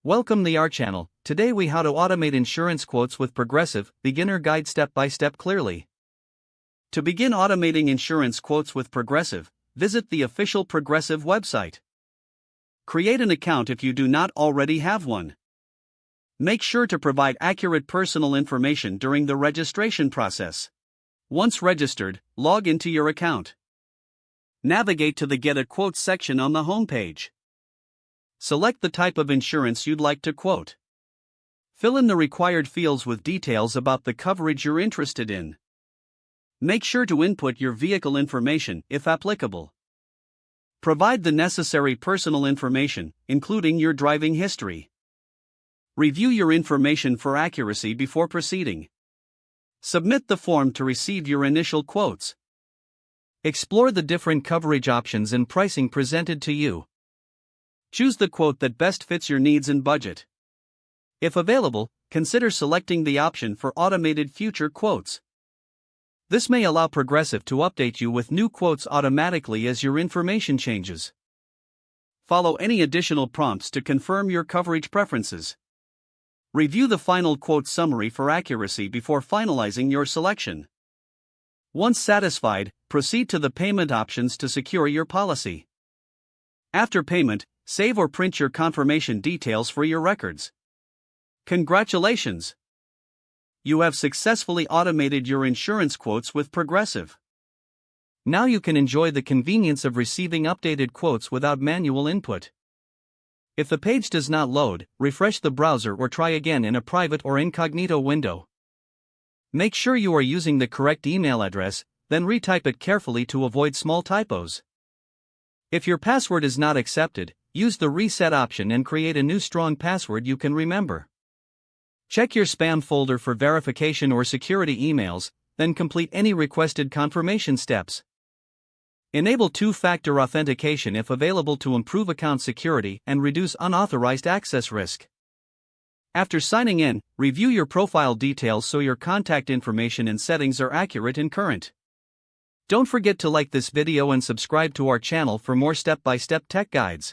Welcome to our channel. Today we how to automate insurance quotes with Progressive, beginner guide step by step clearly. To begin automating insurance quotes with Progressive, visit the official Progressive website. Create an account if you do not already have one. Make sure to provide accurate personal information during the registration process. Once registered, log into your account. Navigate to the Get a Quote section on the homepage. Select the type of insurance you'd like to quote. Fill in the required fields with details about the coverage you're interested in. Make sure to input your vehicle information if applicable. Provide the necessary personal information, including your driving history. Review your information for accuracy before proceeding. Submit the form to receive your initial quotes. Explore the different coverage options and pricing presented to you. Choose the quote that best fits your needs and budget. If available, consider selecting the option for automated future quotes. This may allow Progressive to update you with new quotes automatically as your information changes. Follow any additional prompts to confirm your coverage preferences. Review the final quote summary for accuracy before finalizing your selection. Once satisfied, proceed to the payment options to secure your policy. After payment, save or print your confirmation details for your records. Congratulations! You have successfully automated your insurance quotes with Progressive. Now you can enjoy the convenience of receiving updated quotes without manual input. If the page does not load, refresh the browser or try again in a private or incognito window. Make sure you are using the correct email address, then retype it carefully to avoid small typos. If your password is not accepted, use the reset option and create a new strong password you can remember. Check your spam folder for verification or security emails, then complete any requested confirmation steps. Enable two-factor authentication if available to improve account security and reduce unauthorized access risk. After signing in, review your profile details so your contact information and settings are accurate and current. Don't forget to like this video and subscribe to our channel for more step-by-step tech guides.